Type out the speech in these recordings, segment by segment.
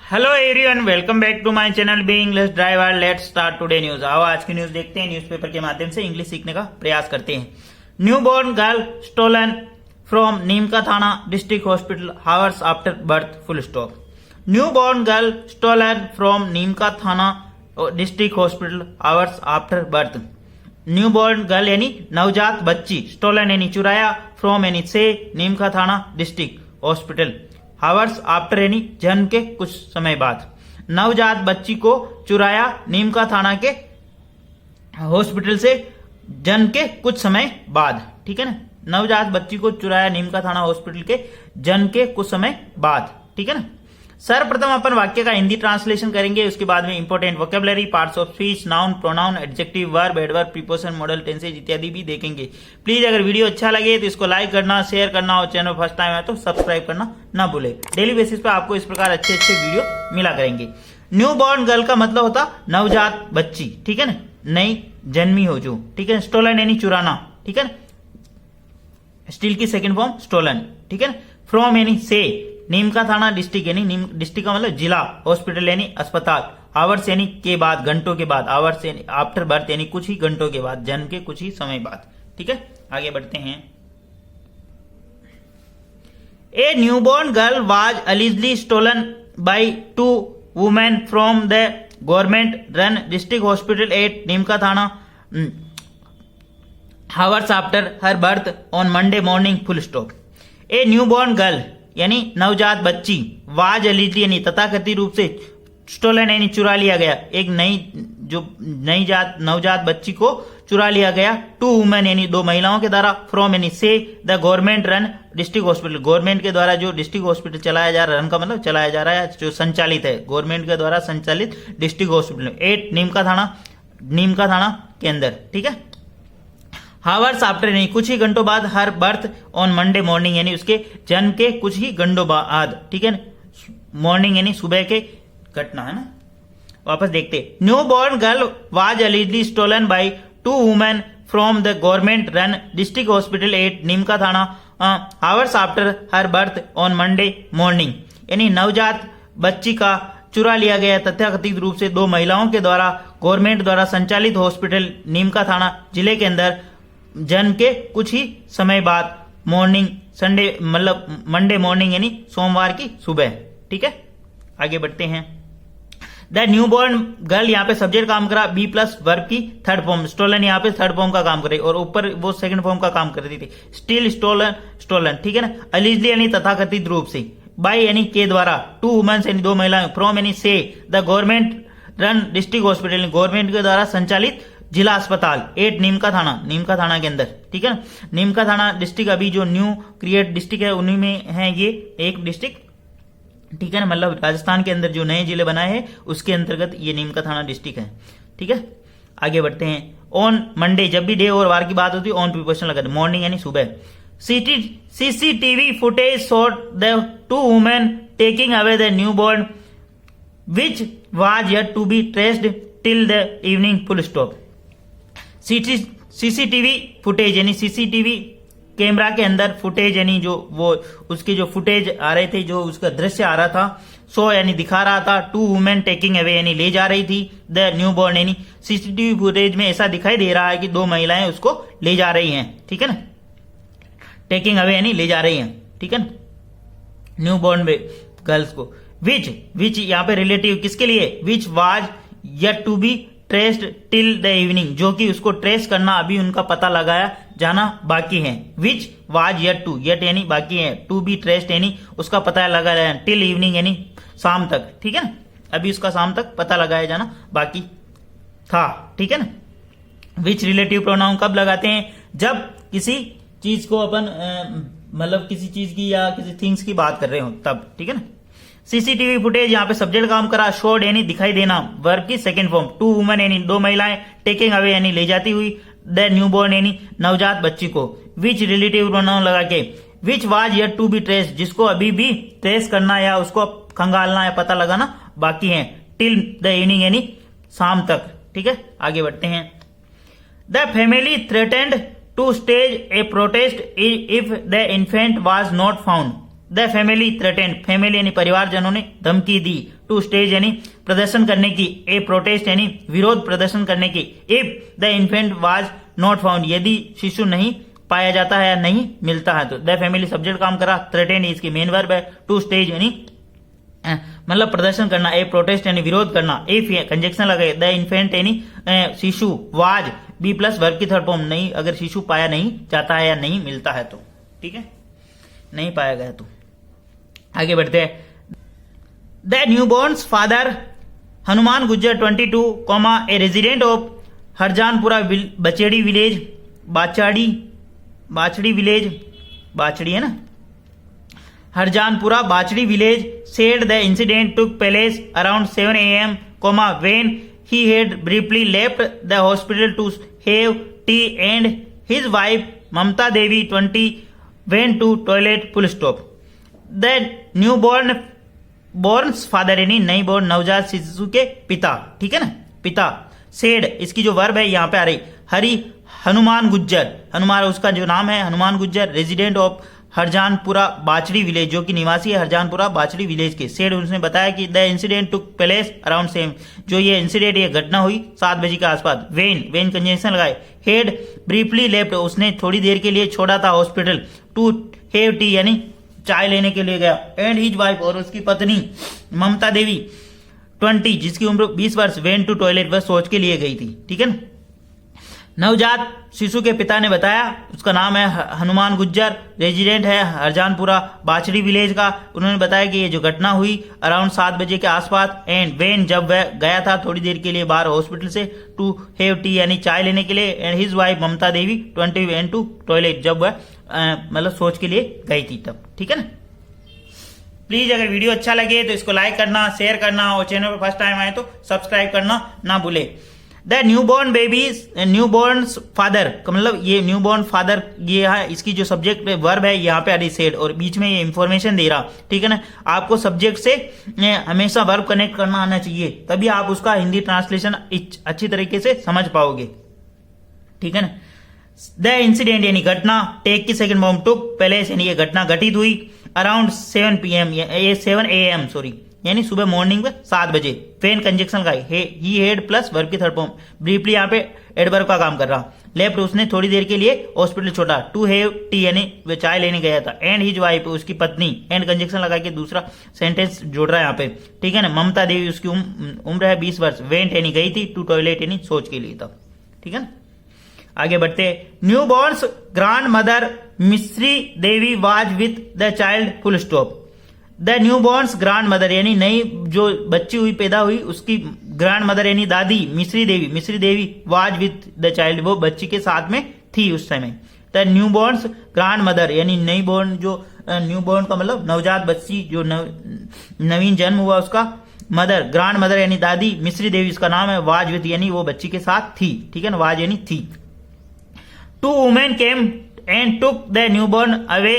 Hello everyone, welcome back to my channel be English driver. Let's start today news. आओ आज की news देखते हैं। न्यूज़पेपर के माध्यम से इंग्लिश सीखने का प्रयास करते हैं। Newborn girl stolen from Neemka Thana district hospital hours after birth full stop. Newborn girl stolen from Neemka Thana district hospital hours after birth. Newborn girl यानी नवजात बच्ची, स्टोलन यानी चुराया, फ्रॉम यानी से, Neemka Thana district hospital hours after यानी जन्म के कुछ समय बाद। नवजात बच्ची को चुराया नीमका थाना के हॉस्पिटल से जन्म के कुछ समय बाद। ठीक है ना, नवजात बच्ची को चुराया नीमका थाना हॉस्पिटल के जन्म के कुछ समय बाद। ठीक है ना। सर्वप्रथम अपन वाक्य का हिंदी ट्रांसलेशन करेंगे, उसके बाद में important vocabulary, parts of speech, noun, pronoun, adjective, verb, adverb, preposition, model, tenses इत्यादि भी देखेंगे। प्लीज अगर वीडियो अच्छा लगे तो इसको लाइक करना, शेयर करना और चैनल फर्स्ट टाइम है तो सब्सक्राइब करना ना भूले। डेली बेसिस पे आपको इस प्रकार अच्छे अच्छे वीडियो मिला करेंगे। न्यू बॉर्न गर्ल का मतलब होता नवजात बच्ची, ठीक है ना, नई जन्मी हो जो। ठीक है। स्टोलन यानी चुराना, ठीक है ना, स्टील की सेकंड फॉर्म स्टोलन। ठीक है ना। फ्रॉम यानी से, नीमका थाना डिस्ट्रिक्ट यानी डिस्ट्रिक्ट का मतलब जिला, हॉस्पिटल यानी अस्पताल, आवर्स यानी के बाद, घंटों के बाद, आवर्स यानी आफ्टर बर्थ यानी कुछ ही घंटों के बाद, जन्म के कुछ ही समय बाद। ठीक है, आगे बढ़ते हैं। A newborn girl was illegally stolen by two women from the government run district hospital at Neemka Thana hours after her birth on Monday morning full stop. A newborn girl यानी नवजात बच्ची, वाज अलिजली यानी तथाकथित रूप से, स्टोलन यानी चुरा लिया गया, एक नवजात बच्ची को चुरा लिया गया, टू वुमेन यानी दो महिलाओं के द्वारा, फ्रॉम यानी से the government run district hospital, government के द्वारा जो डिस्ट्रिक्ट हॉस्पिटल चलाया जा रहा है, रन का मतलब चलाया जा रहा है, जो संचालित है, गवर्नमेंट के द्वारा संचालित डिस्ट्रिक्ट हॉस्पिटल एट नीमका थाना के अंदर। ठीक है। हावर्स आफ्टर यानी कुछ ही घंटों बाद, हर बर्थ ऑन मंडे मॉर्निंग यानी उसके जन्म के कुछ ही घंटों बाद। ठीक है। मॉर्निंग यानी सुबह के घटना है ना। वापस देखते। Newborn girl was illegally stolen by two women from the government run district hospital at Neemka Thana hours after her birth on Monday morning यानी नवजात बच्ची का चुरा लिया गया तथाकथित रूप से दो महिलाओं के द्वारा गवर्नमेंट द्वारा संचालित हॉस्पिटल नीमका थाना जिले के अंदर जन्म के कुछ ही समय बाद, मॉर्निंग संडे मतलब मंडे मॉर्निंग यानी सोमवार की सुबह। ठीक है, आगे बढ़ते हैं। द न्यू बॉर्न गर्ल यहाँ पे सब्जेक्ट काम करा, बी प्लस वर्ब की थर्ड फॉर्म, स्टोलन यहाँ पे थर्ड फॉर्म का काम करे और ऊपर वो सेकंड फॉर्म का काम कर रही थी, स्टिल स्टोलन। ठीक है ना। अलिजली यानी तथाकथित रूप से, बाय यानी के द्वारा, टू वुमेन्स यानी दो महिलाएं, फ्रॉम यानी से the government run district hospital government के द्वारा संचालित जिला अस्पताल एट नीमका थाना के अंदर। ठीक है ना। नीमका थाना डिस्ट्रिक्ट अभी जो न्यू क्रिएट डिस्ट्रिक्ट है उन्हीं में है ये एक डिस्ट्रिक्ट। ठीक है ना, मतलब राजस्थान के अंदर जो नए जिले बनाए हैं उसके अंतर्गत ये नीमका थाना डिस्ट्रिक्ट है। ठीक है, आगे बढ़ते हैं। ऑन मंडे, जब भी डे और वार की बात होती है ऑन प्रीपोजिशन लगा, मॉर्निंग यानी सुबह। CCTV footage showed the two women taking away the newborn which was yet to be traced till the evening full stop. CCTV footage यानी सीसीटीवी कैमरा के अंदर फुटेज यानी जो वो उसके जो फुटेज आ रहे थे, जो उसका दृश्य आ रहा था, सो यानी दिखा रहा था, टू वुमेन टेकिंग अवे यानी ले जा रही थी, द न्यू बॉर्न यानी सीसीटीवी फुटेज में ऐसा दिखाई दे रहा है कि दो महिलाएं उसको ले जा रही हैं। ठीक है ना, टेकिंग अवे यानी ले जा रही हैं। ठीक है ना, न्यू बॉर्न गर्ल्स को। विच यहाँ पे रिलेटिव किसके लिए, which was yet to be traced till the evening, जो कि उसको ट्रेस करना अभी उनका पता लगाया जाना बाकी है। Which was yet to, yet यानी बाकी है, टू बी ट्रेस्ड यानी उसका पता लगाया, टिल इवनिंग यानी शाम तक। ठीक है ना, अभी उसका शाम तक पता लगाया जाना बाकी था। ठीक है ना। विच रिलेटिव प्रोनाउन कब लगाते हैं, जब किसी चीज को अपन मतलब किसी चीज की या किसी थिंग्स की बात कर रहे हो तब। ठीक है ना। सीसीटीवी फुटेज यहाँ पे सब्जेक्ट काम करा, शोड यानी दिखाई देना, वर्ब की सेकंड फॉर्म, टू वुमेन यानी दो महिलाएं, टेकिंग अवे यानी ले जाती हुई, द न्यूबॉर्न यानी नवजात बच्ची को, विच रिलेटिव प्रोनाउन लगा के, which was yet to be trace, जिसको अभी भी ट्रेस करना या उसको खंगालना या पता लगाना बाकी है, टिल द इवनिंग यानी शाम तक। ठीक है, आगे बढ़ते हैं। The family threatened to stage a protest if the infant was not found. The family threatened, family यानी परिवारजनों ने धमकी दी, टू स्टेज यानी प्रदर्शन करने की, ए प्रोटेस्ट यानी विरोध प्रदर्शन करने की, if the infant was not found, यदि शिशु नहीं पाया जाता है या नहीं मिलता है। तो द फैमिली सब्जेक्ट काम करा, थ्रेटेंड इसकी मेन वर्ब है, टू स्टेज यानी मतलब प्रदर्शन करना, ए प्रोटेस्ट यानी विरोध करना, इफ कंजक्शन लगाए, द इन्फेंट यानी शिशु, वाज बी प्लस वर्ब की थर्ड फॉर्म, नहीं अगर शिशु पाया नहीं जाता है या नहीं मिलता है तो, ठीक है, नहीं पाया गया तो। आगे बढ़ते हैं। The newborn's father Hanuman Gujjar 22, a resident of Harjanpura Bachedi village, Bachdi village, Bachdi है ना, Harjanpura Bachdi village, said the incident took place around 7 a.m., when he had briefly left the hospital to have tea and his wife Mamta Devi 20 went to toilet, full stop. The newborn's father यानी नई born नवजात शिशु के पिता, ठीक है ना, पिता, said इसकी जो वर्ब है यहाँ पे आ रही, हनुमान गुज्जर, हनुमान उसका जो नाम है Hanuman Gujjar, resident of Harjanpura Bachdi village, जो कि निवासी है हरजानपुरा बाचड़ी विलेज के, सेड उसने बताया कि the incident took place around same, जो ये इंसिडेंट ये घटना हुई 7 बजे के आसपास, वेन कंजंक्शन लगाए, हेड ब्रीफली लेफ्ट उसने थोड़ी देर के लिए छोड़ा था हॉस्पिटल, टू हैव टी यानी चाय लेने के लिए गया, एंड हिज वाइफ और उसकी पत्नी ममता देवी 20 जिसकी उम्र 20 वर्ष, वेन टू टॉयलेट वह शौच के लिए गई थी, ठीक है ना। नवजात शिशु के पिता ने बताया, उसका नाम है हनुमान गुज्जर, रेजिडेंट है हरजानपुरा बाचड़ी विलेज का, उन्होंने बताया कि ये जो घटना हुई अराउंड 7 बजे के आसपास, एंड वेन जब वह गया था थोड़ी देर के लिए बाहर हॉस्पिटल से, टू हैव टी यानी चाय लेने के लिए, and his wife Mamata Devi 20 went to toilet जब वह मतलब शौच के लिए गई थी तब, ठीक है ना। प्लीज अगर वीडियो अच्छा लगे तो इसको लाइक करना, शेयर करना, और चैनल पर फर्स्ट टाइम आए तो सब्सक्राइब करना ना भूले। The newborn babies, newborn father का मतलब ये न्यूबॉर्न फादर ये है, इसकी जो सब्जेक्ट वर्ब है यहाँ पे आरी सेड, और बीच में ये इंफॉर्मेशन दे रहा, ठीक है ना। आपको सब्जेक्ट से हमेशा वर्ब कनेक्ट करना आना चाहिए, तभी आप उसका हिंदी ट्रांसलेशन अच्छी तरीके से समझ पाओगे, ठीक है ना। द इंसिडेंट यानी घटना, टेक की सेकंड फॉर्म टुक प्लेस यानी ये घटना घटित हुई अराउंड 7 AM सॉरी यानी सुबह मॉर्निंग में 7 बजे, वेन कंजक्शन का ही हेड प्लस वर्ब की थर्ड फॉर्म, ब्रीफली यहाँ पे एडवर्ब का काम कर रहा, लेफ्ट उसने थोड़ी देर के लिए हॉस्पिटल छोड़ा, टू हैव टी यानी वे चाय लेने गया था, एंड हिज वाइफ उसकी पत्नी, एंड कंजक्शन लगा के दूसरा सेंटेंस जोड़ रहा है यहाँ पे, ठीक है ना। ममता देवी उसकी उम्र है 20 वर्ष, वेंट यानी गई थी, टू टॉयलेट यानी शौच के लिए था, ठीक है ना। आगे बढ़ते, new borns grandmother Mishri Devi was with the child, full stop. The newborn's grandmother यानी नई जो बच्ची हुई पैदा हुई उसकी ग्रांड मदर यानी दादी मिश्री Devi was with the child वो बच्ची के साथ में थी उस समय। The newborn's grandmother यानी नई बॉर्न, जो न्यू बॉर्न का मतलब नवजात बच्ची जो नवीन जन्म हुआ उसका मदर, ग्रांड मदर यानी दादी, मिश्री देवी इसका नाम है, वाज विथ यानी वो बच्ची के साथ थी, ठीक है ना, वाज यानी थी। Two women came and took the newborn away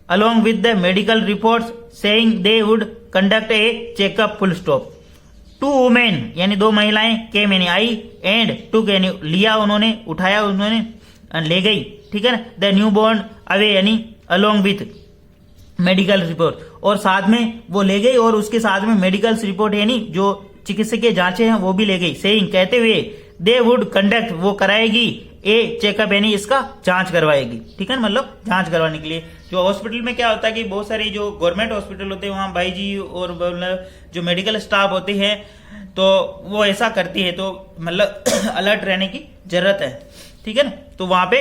along with the medical reports saying they would conduct a checkup, full stop. Two women यानी 2 महिलाएं, came यानी आई, and took यानी लिया उन्होंने, उठाया उन्होंने, ले गई, ठीक है ना। the newborn away यानी along with मेडिकल रिपोर्ट, और साथ में वो ले गई और उसके साथ में मेडिकल रिपोर्ट यानी जो चिकित्सकीय जांचें हैं वो भी ले गई, सेइंग कहते हुए, दे वुड कंडक्ट वो कराएगी, ए चेकअप यानी इसका जांच करवाएगी, ठीक है ना, मतलब जांच करवाने के लिए। जो हॉस्पिटल में क्या होता है कि बहुत सारी जो गवर्नमेंट हॉस्पिटल होते हैं वहां भाई जी और जो मेडिकल स्टाफ होते हैं तो वो ऐसा करती है, तो मतलब अलर्ट रहने की जरूरत है, ठीक है ना। तो वहां पे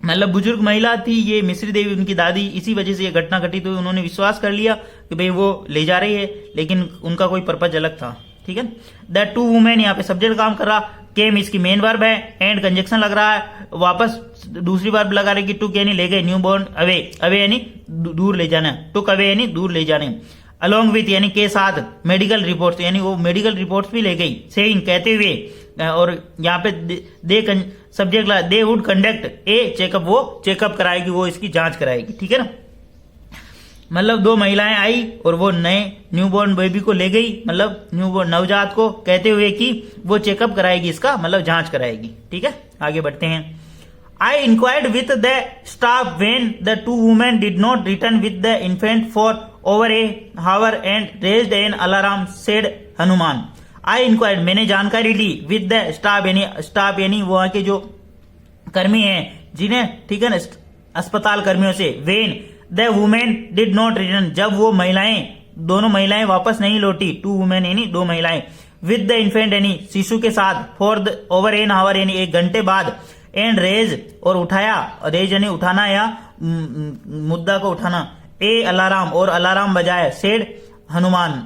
मतलब बुजुर्ग महिला थी ये मिश्री देवी उनकी दादी, इसी वजह से ये घटना घटित हुई, उन्होंने विश्वास कर लिया कि भाई वो ले जा रही है, लेकिन उनका कोई पर्पज अलग था, ठीक है। द टू वुमेन यहाँ पे सब्जेक्ट काम कर रहा, केम इसकी मेन वर्ब है, एंड कंजक्शन लग रहा है, वापस दूसरी वर्ब लगा रही कि टुक यानी ले गए, न्यू बॉर्न अवे, अवे यानी दूर ले जाना, टुक अवे यानी दूर ले जाने, अलोंग विथ यानी के साथ, मेडिकल रिपोर्ट्स यानी वो मेडिकल रिपोर्ट्स भी ले गई, सेइंग कहते हुए, और यहाँ पे दे सब्जेक्ट लगा, they would conduct a checkup वो चेकअप कराएगी, वो इसकी जांच कराएगी, ठीक है ना। मतलब 2 महिलाएं आई और वो नए न्यूबॉर्न बेबी को ले गई, मतलब न्यूबॉर्न नवजात को, कहते हुए कि वो चेकअप कराएगी, इसका मतलब जांच कराएगी, ठीक है। आगे बढ़ते हैं। I inquired with the staff when the two women did not return with the infant for over a hour and raised an alarm, said Hanuman. I inquired, मैंने जानकारी ली with the staff यानी वहाँ के जो कर्मी हैं जिन्हें, ठीक है ना, अस्पताल कर्मियों से, when the women did not return, जब वो महिलाएं, दोनों महिलाएं वापस नहीं लौटी, two women यानी दो महिलाएं, with the infant यानी शिशु के साथ, for the over an hour यानी एक घंटे बाद, एंड रेज और उठाया, रेज यानी उठाना या मुद्दा को उठाना, ए अलाराम और अलाराम बजाया, सेड हनुमान,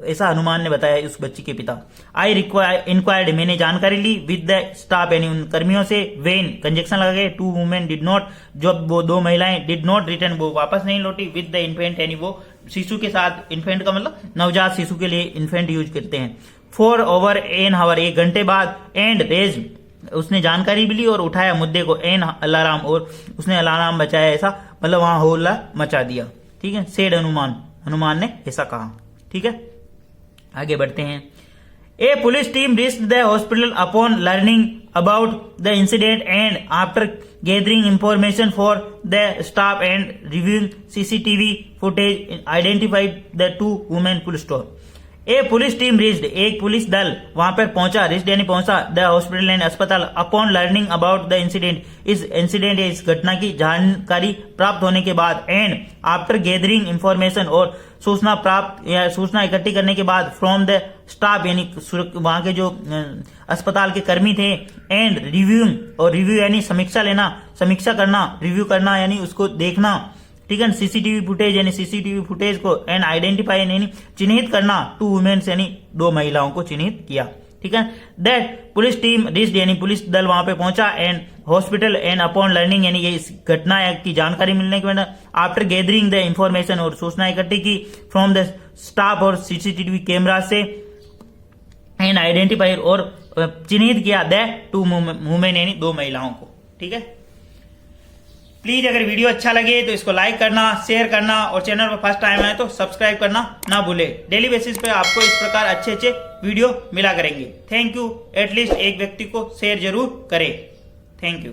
ऐसा हनुमान ने बताया उस बच्ची के पिता। आई इंक्वायर्ड, मैंने जानकारी ली विद द स्टाफ यानी उन कर्मियों से, वेन कंजक्शन लगा गए, टू वुमेन डिड नॉट, जब वो दो महिलाएं, डिड नॉट रिटर्न वो वापस नहीं लौटी, विद द इन्फेंट यानी वो शिशु के साथ, इन्फेंट का मतलब नवजात शिशु के लिए इन्फेंट यूज करते हैं, फॉर ओवर एन आवर एक घंटे बाद, एंड रेज उसने जानकारी भी ली और उठाया मुद्दे को, एन अलाराम और उसने अलाराम बचाया, ऐसा मतलब वहां होल्ला मचा दिया, ठीक है, सेड हनुमान, हनुमान ने ऐसा कहा, ठीक है। आगे बढ़ते हैं। A police team reached the hospital upon learning about the incident and after gathering information for the staff and reviewing CCTV footage identified the two women, full stop। A police team reached, एक police दल वहां पर पहुंचा, reached यानी पहुंचा, the hospital and अस्पताल, upon learning about the incident, इस incident या इस घटना की जानकारी प्राप्त होने के बाद, एंड आफ्टर गैदरिंग इंफॉर्मेशन और सूचना प्राप्त या सूचना इकट्ठी करने के बाद, फ्रॉम द स्टाफ यानी वहां के जो अस्पताल के कर्मी थे, एंड रिव्यूइंग और रिव्यू यानी समीक्षा लेना, समीक्षा करना, रिव्यू करना यानी उसको देखना, ठीक है, सीसीटीवी फुटेज यानी सीसीटीवी फुटेज को, एंड आइडेंटिफाई यानी चिन्हित करना, टू वुमेन्स यानी दो महिलाओं को चिन्हित किया, ठीक है। दैट पुलिस टीम रिच्ड यानी पुलिस दल वहां पे पहुंचा, and hospital, and upon learning यानी ये इस घटना की जानकारी मिलने के बाद, आफ्टर गैदरिंग द इंफॉर्मेशन और सूचना इकट्ठी की, फ्रॉम द स्टाफ और सीसीटीवी कैमरा से, एंड आइडेंटिफाई और चिन्हित किया द टू वुमेन यानी दो महिलाओं को, ठीक है। प्लीज अगर वीडियो अच्छा लगे तो इसको लाइक करना, शेयर करना और चैनल पर फर्स्ट टाइम आए तो सब्सक्राइब करना ना भूले। डेली बेसिस पे आपको इस प्रकार अच्छे अच्छे वीडियो मिला करेंगे। Thank you. एटलीस्ट एक व्यक्ति को शेयर जरूर करें। Thank you.